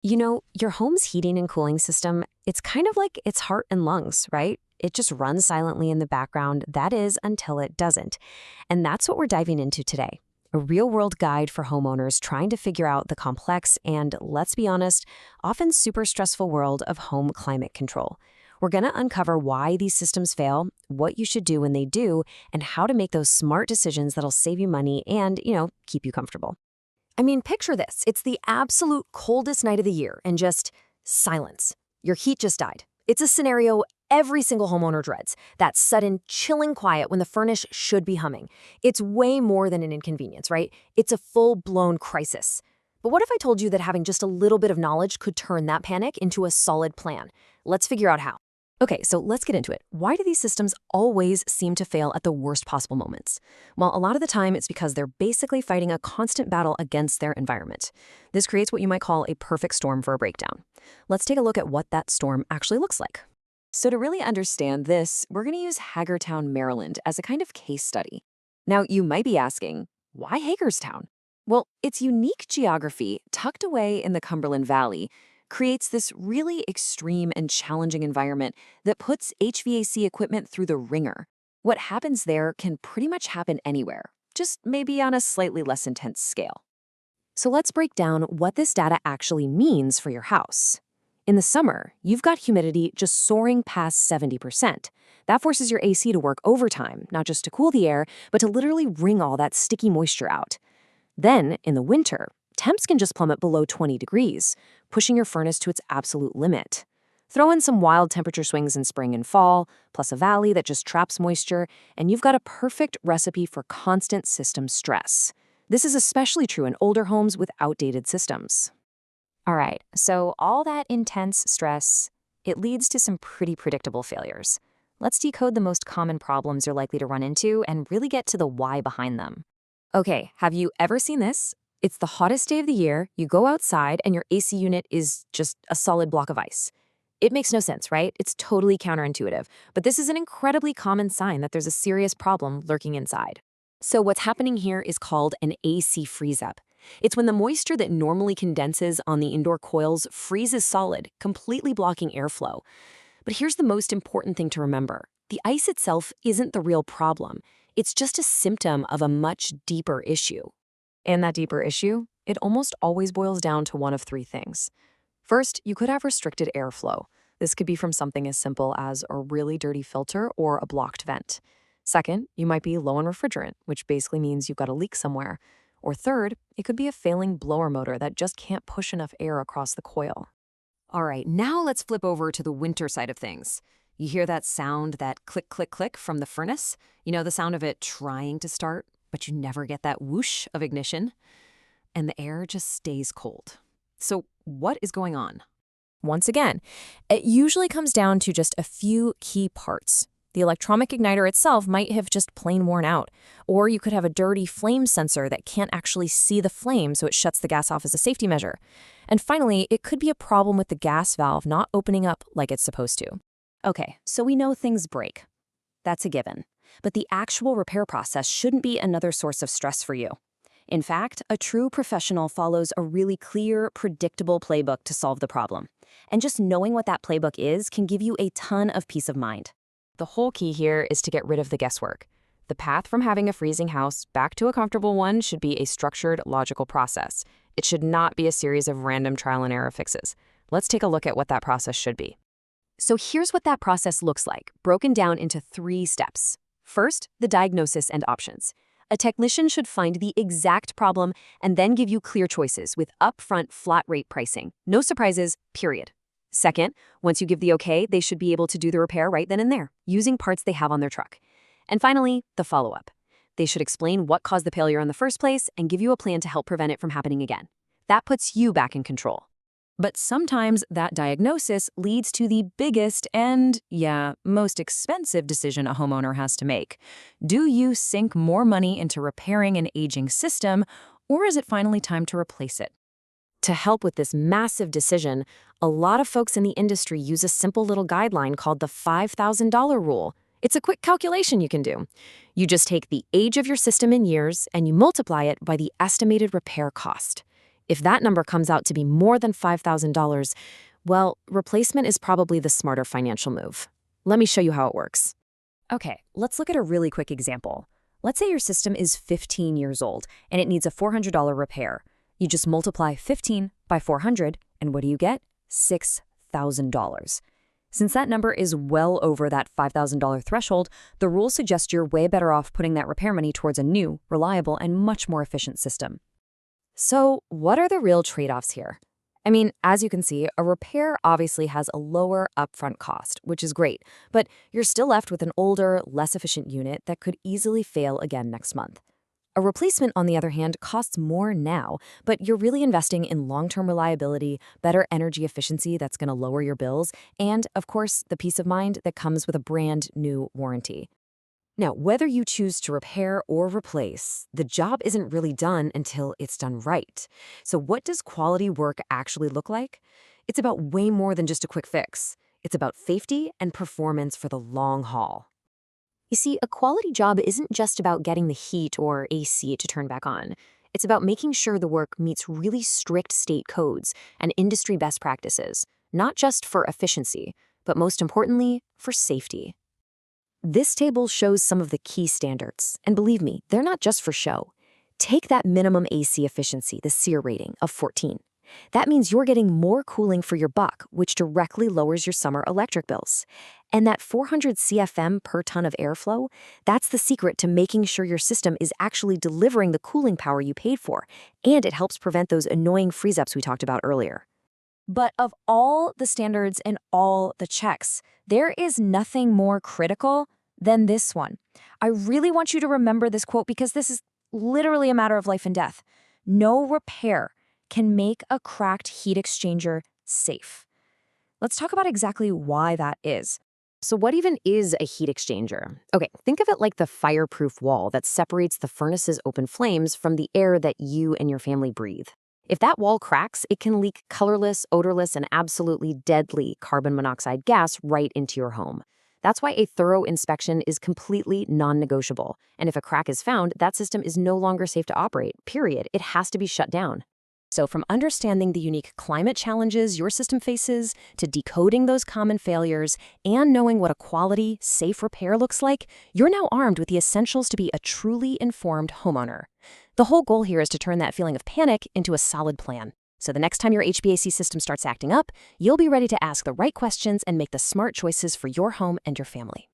You know, your home's heating and cooling system, it's kind of like its heart and lungs, right? It just runs silently in the background, that is, until it doesn't. And that's what we're diving into today. A real world guide for homeowners trying to figure out the complex and, let's be honest, often super stressful world of home climate control. We're going to uncover why these systems fail, what you should do when they do, and how to make those smart decisions that'll save you money and, keep you comfortable. I mean, picture this. It's the absolute coldest night of the year and just silence. Your heat just died. It's a scenario every single homeowner dreads, that sudden, chilling quiet when the furnace should be humming. It's way more than an inconvenience, right? It's a full-blown crisis. But what if I told you that having just a little bit of knowledge could turn that panic into a solid plan? Let's figure out how. Okay, so let's get into it. Why do these systems always seem to fail at the worst possible moments? Well, a lot of the time it's because they're basically fighting a constant battle against their environment. This creates what you might call a perfect storm for a breakdown. Let's take a look at what that storm actually looks like. So to really understand this, we're going to use Hagerstown, Maryland as a kind of case study. Now, you might be asking, why Hagerstown? Well, its unique geography, tucked away in the Cumberland Valley, creates this really extreme and challenging environment that puts HVAC equipment through the ringer. What happens there can pretty much happen anywhere, just maybe on a slightly less intense scale. So let's break down what this data actually means for your house. In the summer, you've got humidity just soaring past 70%. That forces your AC to work overtime, not just to cool the air, but to literally wring all that sticky moisture out. Then, in the winter, temps can just plummet below 20 degrees, pushing your furnace to its absolute limit. Throw in some wild temperature swings in spring and fall, plus a valley that just traps moisture, and you've got a perfect recipe for constant system stress. This is especially true in older homes with outdated systems. All right, so all that intense stress, it leads to some pretty predictable failures. Let's decode the most common problems you're likely to run into and really get to the why behind them. Okay, have you ever seen this? It's the hottest day of the year, you go outside, and your AC unit is just a solid block of ice. It makes no sense, right? It's totally counterintuitive, but this is an incredibly common sign that there's a serious problem lurking inside. So what's happening here is called an AC freeze-up. It's when the moisture that normally condenses on the indoor coils freezes solid, completely blocking airflow. But here's the most important thing to remember. The ice itself isn't the real problem. It's just a symptom of a much deeper issue. And that deeper issue, it almost always boils down to one of three things. First, you could have restricted airflow. This could be from something as simple as a really dirty filter or a blocked vent. Second, you might be low on refrigerant, which basically means you've got a leak somewhere. Or third, it could be a failing blower motor that just can't push enough air across the coil. All right, now let's flip over to the winter side of things. You hear that sound, that click, click, click from the furnace? You know, the sound of it trying to start, but you never get that whoosh of ignition, and the air just stays cold. So what is going on? Once again, it usually comes down to just a few key parts. The electronic igniter itself might have just plain worn out, or you could have a dirty flame sensor that can't actually see the flame, so it shuts the gas off as a safety measure. And finally, it could be a problem with the gas valve not opening up like it's supposed to. Okay, so we know things break. That's a given. But the actual repair process shouldn't be another source of stress for you. In fact, a true professional follows a really clear, predictable playbook to solve the problem. And just knowing what that playbook is can give you a ton of peace of mind. The whole key here is to get rid of the guesswork. The path from having a freezing house back to a comfortable one should be a structured, logical process. It should not be a series of random trial and error fixes. Let's take a look at what that process should be. So here's what that process looks like, broken down into 3 steps. First, the diagnosis and options. A technician should find the exact problem and then give you clear choices with upfront flat rate pricing. No surprises, period. Second, once you give the okay, they should be able to do the repair right then and there, using parts they have on their truck. And finally, the follow-up. They should explain what caused the failure in the first place and give you a plan to help prevent it from happening again. That puts you back in control. But sometimes that diagnosis leads to the biggest and, most expensive decision a homeowner has to make. Do you sink more money into repairing an aging system, or is it finally time to replace it? To help with this massive decision, a lot of folks in the industry use a simple little guideline called the $5,000 rule. It's a quick calculation you can do. You just take the age of your system in years and you multiply it by the estimated repair cost. If that number comes out to be more than $5,000, well, replacement is probably the smarter financial move. Let me show you how it works. Okay, let's look at a really quick example. Let's say your system is 15 years old and it needs a $400 repair. You just multiply 15 by 400, and what do you get? $6,000. Since that number is well over that $5,000 threshold, the rules suggest you're way better off putting that repair money towards a new, reliable, and much more efficient system. So, what are the real trade-offs here? I mean, as you can see, a repair obviously has a lower upfront cost, which is great, but you're still left with an older, less efficient unit that could easily fail again next month. A replacement, on the other hand, costs more now, but you're really investing in long-term reliability, better energy efficiency that's going to lower your bills, and, of course, the peace of mind that comes with a brand new warranty. Now, whether you choose to repair or replace, the job isn't really done until it's done right. So what does quality work actually look like? It's about way more than just a quick fix. It's about safety and performance for the long haul. You see, a quality job isn't just about getting the heat or AC to turn back on. It's about making sure the work meets really strict state codes and industry best practices, not just for efficiency, but most importantly, for safety. This table shows some of the key standards, and believe me, they're not just for show. Take that minimum AC efficiency, the SEER rating of 14. That means you're getting more cooling for your buck, which directly lowers your summer electric bills. And that 400 CFM per ton of airflow, that's the secret to making sure your system is actually delivering the cooling power you paid for, and it helps prevent those annoying freeze-ups we talked about earlier. But of all the standards and all the checks, there is nothing more critical than this one. I really want you to remember this quote because this is literally a matter of life and death. No repair can make a cracked heat exchanger safe. Let's talk about exactly why that is. So what even is a heat exchanger? Okay, think of it like the fireproof wall that separates the furnace's open flames from the air that you and your family breathe. If that wall cracks, it can leak colorless, odorless, and absolutely deadly carbon monoxide gas right into your home. That's why a thorough inspection is completely non-negotiable. And if a crack is found, that system is no longer safe to operate, period. It has to be shut down. So from understanding the unique climate challenges your system faces, to decoding those common failures, and knowing what a quality, safe repair looks like, you're now armed with the essentials to be a truly informed homeowner. The whole goal here is to turn that feeling of panic into a solid plan. So the next time your HVAC system starts acting up, you'll be ready to ask the right questions and make the smart choices for your home and your family.